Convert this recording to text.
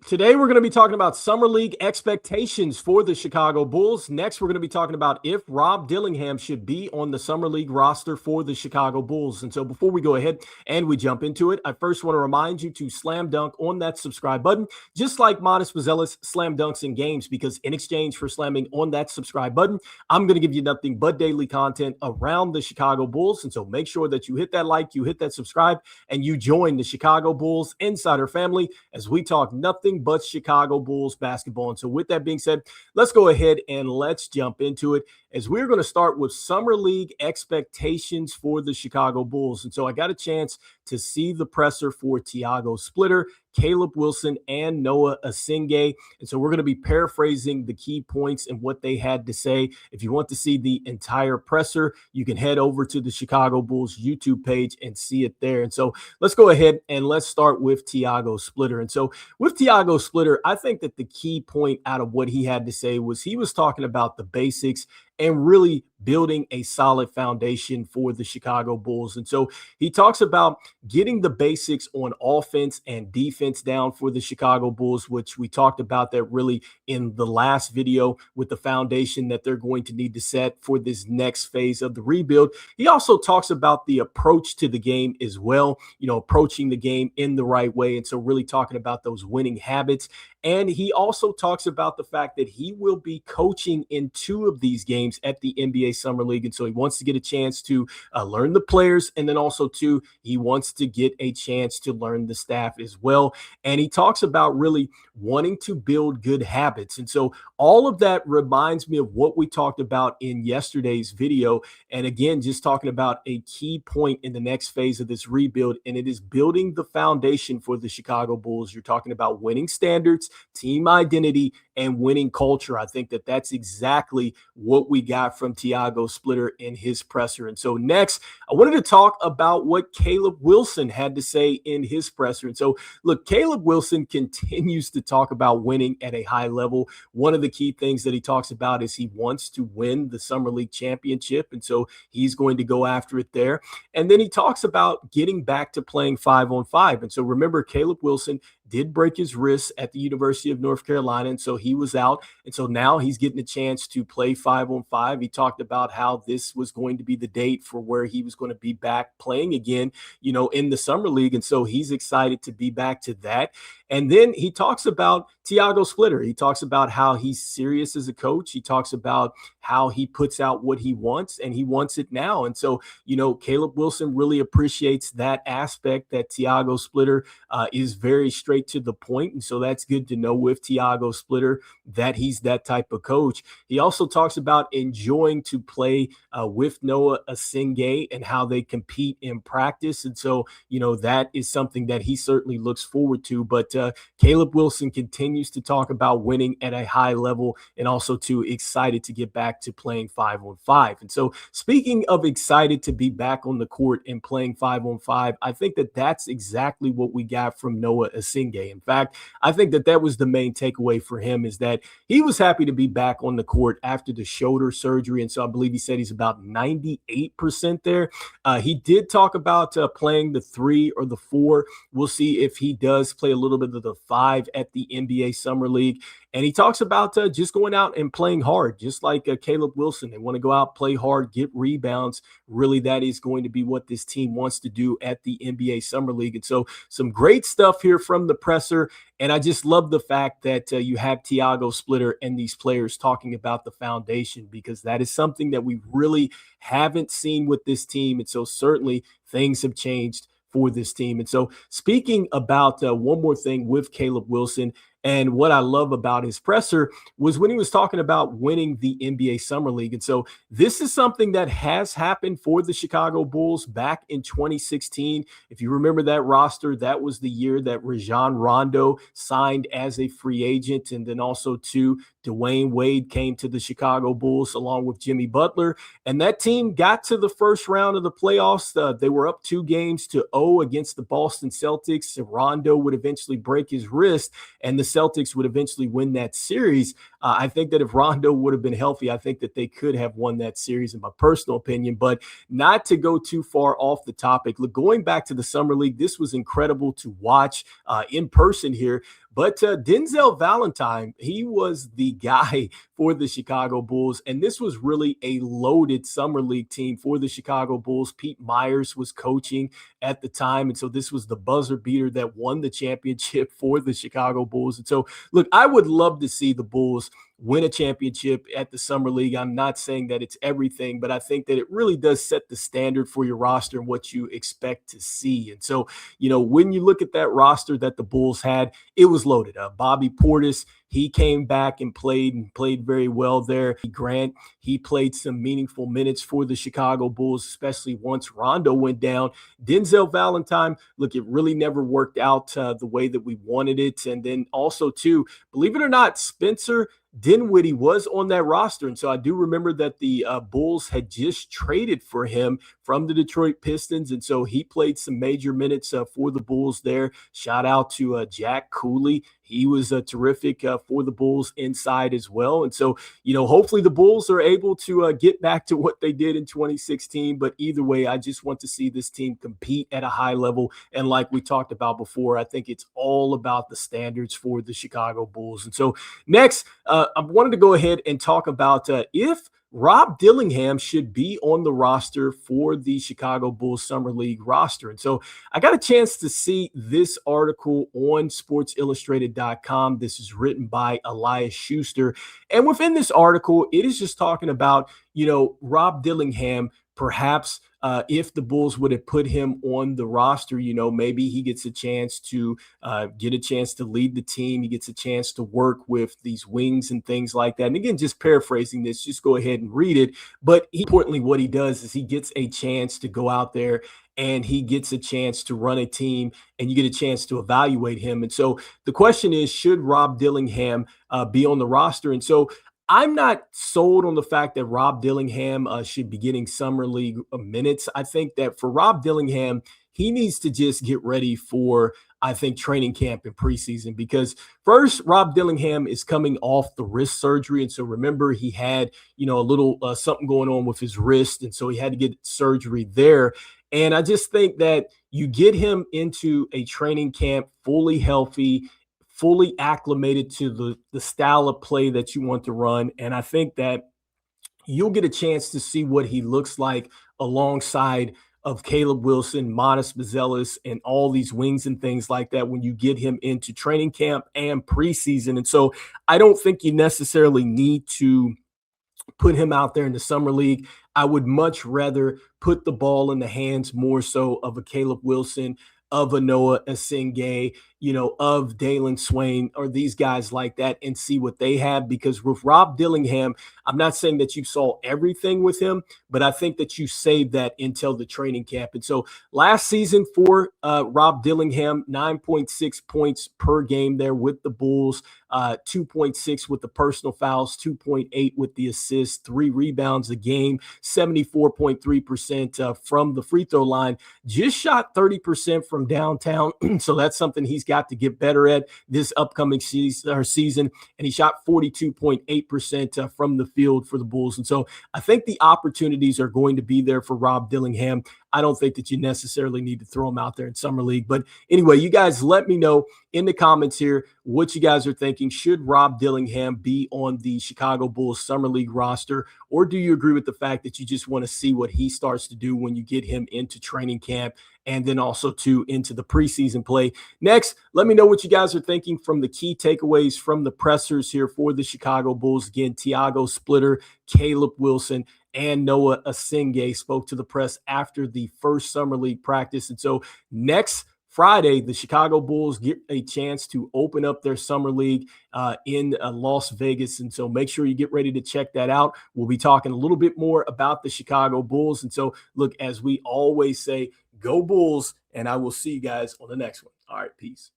Today, we're going to be talking about Summer League expectations for the Chicago Bulls. Next, we're going to be talking about if Rob Dillingham should be on the Summer League roster for the Chicago Bulls. And so before we go ahead and we jump into it, I first want to remind you to slam dunk on that subscribe button, just like Modest Mazelis slam dunks in games, because in exchange for slamming on that subscribe button, I'm going to give you nothing but daily content around the Chicago Bulls. And so make sure that you hit that like, you hit that subscribe, and you join the Chicago Bulls Insider family as we talk nothing but Chicago Bulls basketball. And so with that being said, let's go ahead and let's jump into it, as we're going to start with Summer League expectations for the Chicago Bulls. And so I got a chance to see the presser for Tiago Splitter, Caleb Wilson, and Noa Essengue. And so we're going to be paraphrasing the key points and what they had to say. If you want to see the entire presser, you can head over to the Chicago Bulls YouTube page and see it there. And so let's go ahead and let's start with Tiago Splitter. And so with Tiago Splitter, I think that the key point out of what he had to say was he was talking about the basics and really building a solid foundation for the Chicago Bulls. And so he talks about getting the basics on offense and defense down for the Chicago Bulls, which we talked about that really in the last video with the foundation that they're going to need to set for this next phase of the rebuild. He also talks about the approach to the game as well, approaching the game in the right way. And so really talking about those winning habits. And he also talks about the fact that he will be coaching in 2 of these games at the NBA Summer League. And so he wants to get a chance to learn the players. And then also, too, he wants to get a chance to learn the staff as well. And he talks about really wanting to build good habits. And so all of that reminds me of what we talked about in yesterday's video. And again, just talking about a key point in the next phase of this rebuild, and it is building the foundation for the Chicago Bulls. You're talking about winning standards, team identity, and winning culture. I think that that's exactly what we got from Tiago Splitter in his presser. And so next, I wanted to talk about what Caleb Wilson had to say in his presser. And so look, Caleb Wilson continues to talk about winning at a high level. One of the key things that he talks about is he wants to win the Summer League championship. And so he's going to go after it there. And then he talks about getting back to playing 5-on-5. And so remember, Caleb Wilson did break his wrist at the University of North Carolina, and so he was out. And so now he's getting a chance to play 5-on-5. He talked about how this was going to be the date for where he was going to be back playing again, in the Summer League. And so he's excited to be back to that. And then he talks about Tiago Splitter. He talks about how he's serious as a coach. He talks about how he puts out what he wants, and he wants it now. And so, Caleb Wilson really appreciates that aspect, that Tiago Splitter is very straight to the point. And so that's good to know with Tiago Splitter that he's that type of coach. He also talks about enjoying to play with Noa Essengue and how they compete in practice. And so, that is something that he certainly looks forward to. But Caleb Wilson continues to talk about winning at a high level, and also too excited to get back to playing 5-on-5. And so speaking of excited to be back on the court and playing 5-on-5, I think that that's exactly what we got from Noa Essengue. In fact, I think that that was the main takeaway for him, is that he was happy to be back on the court after the shoulder surgery. And so I believe he said he's about 98% there. He did talk about playing the 3 or the 4. We'll see if he does play a little bit of the 5 at the NBA Summer League. And he talks about just going out and playing hard, just like Caleb Wilson. They want to go out, play hard, get rebounds. Really, that is going to be what this team wants to do at the NBA Summer League. And so some great stuff here from the presser. And I just love the fact that you have Tiago Splitter and these players talking about the foundation, because that is something that we really haven't seen with this team. And so certainly things have changed for this team. And so speaking about one more thing with Caleb Wilson, and what I love about his presser was when he was talking about winning the NBA Summer League. And so this is something that has happened for the Chicago Bulls back in 2016. If you remember that roster, that was the year that Rajon Rondo signed as a free agent. And then also too, Dwayne Wade came to the Chicago Bulls along with Jimmy Butler. And that team got to the first round of the playoffs. They were up 2-0 against the Boston Celtics. Rondo would eventually break his wrist, and the Celtics would eventually win that series. I think that if Rondo would have been healthy, I think that they could have won that series, in my personal opinion. But not to go too far off the topic, look, going back to the Summer League, this was incredible to watch in person here. But Denzel Valentine, he was the guy for the Chicago Bulls. And this was really a loaded summer league team for the Chicago Bulls. Pete Myers was coaching at the time. And so this was the buzzer beater that won the championship for the Chicago Bulls. And so, look, I would love to see the Bulls win a championship at the Summer League. I'm not saying that it's everything, but I think that it really does set the standard for your roster and what you expect to see. And so, when you look at that roster that the Bulls had, it was loaded. Bobby Portis, he came back and played very well there. Grant, he played some meaningful minutes for the Chicago Bulls, especially once Rondo went down. Denzel Valentine, look, it really never worked out the way that we wanted it. And then also, too, believe it or not, Spencer Dinwiddie was on that roster. And so I do remember that the Bulls had just traded for him from the Detroit Pistons. And so he played some major minutes for the Bulls there. Shout out to Jack Cooley. He was terrific for the Bulls inside as well. And so, hopefully the Bulls are able to get back to what they did in 2016. But either way, I just want to see this team compete at a high level. And like we talked about before, I think it's all about the standards for the Chicago Bulls. And so next, I wanted to go ahead and talk about if Rob Dillingham should be on the roster for the Chicago Bulls Summer League roster. And so I got a chance to see this article on SportsIllustrated.com. This is written by Elias Schuster. And within this article, it is just talking about, Rob Dillingham, perhaps if the Bulls would have put him on the roster, maybe he gets a chance to lead the team. He gets a chance to work with these wings and things like that. And again, just paraphrasing this, just go ahead and read it. But importantly, what he does is he gets a chance to go out there and he gets a chance to run a team and you get a chance to evaluate him. And so the question is, should Rob Dillingham be on the roster? And so I'm not sold on the fact that Rob Dillingham should be getting Summer League minutes. I think that for Rob Dillingham, he needs to just get ready for, I think, training camp and preseason, because first, Rob Dillingham is coming off the wrist surgery. And so remember, he had, a little something going on with his wrist. And so he had to get surgery there. And I just think that you get him into a training camp fully healthy, fully acclimated to the style of play that you want to run. And I think that you'll get a chance to see what he looks like alongside of Caleb Wilson, Monas Mazelis, and all these wings and things like that when you get him into training camp and preseason. And so I don't think you necessarily need to put him out there in the Summer League. I would much rather put the ball in the hands more so of a Caleb Wilson, of a Noa Essengue, of Dalen Swain, or these guys like that, and see what they have. Because with Rob Dillingham, I'm not saying that you saw everything with him, but I think that you saved that until the training camp. And so last season for Rob Dillingham, 9.6 points per game there with the Bulls, 2.6 with the personal fouls, 2.8 with the assists, 3 rebounds a game, 74.3% from the free throw line, just shot 30% from downtown. So that's something he's got to get better at this upcoming season. And he shot 42.8% from the field for the Bulls. And so I think the opportunities are going to be there for Rob Dillingham. I don't think that you necessarily need to throw him out there in Summer League. But anyway, you guys let me know in the comments here what you guys are thinking. Should Rob Dillingham be on the Chicago Bulls Summer League roster? Or do you agree with the fact that you just want to see what he starts to do when you get him into training camp and then also into the preseason play? Next, let me know what you guys are thinking from the key takeaways from the pressers here for the Chicago Bulls. Again, Tiago Splitter, Caleb Wilson, and Noa Essengue spoke to the press after the first Summer League practice. And so next Friday, the Chicago Bulls get a chance to open up their Summer League in Las Vegas. And so make sure you get ready to check that out. We'll be talking a little bit more about the Chicago Bulls. And so, look, as we always say, go Bulls, and I will see you guys on the next one. All right, peace.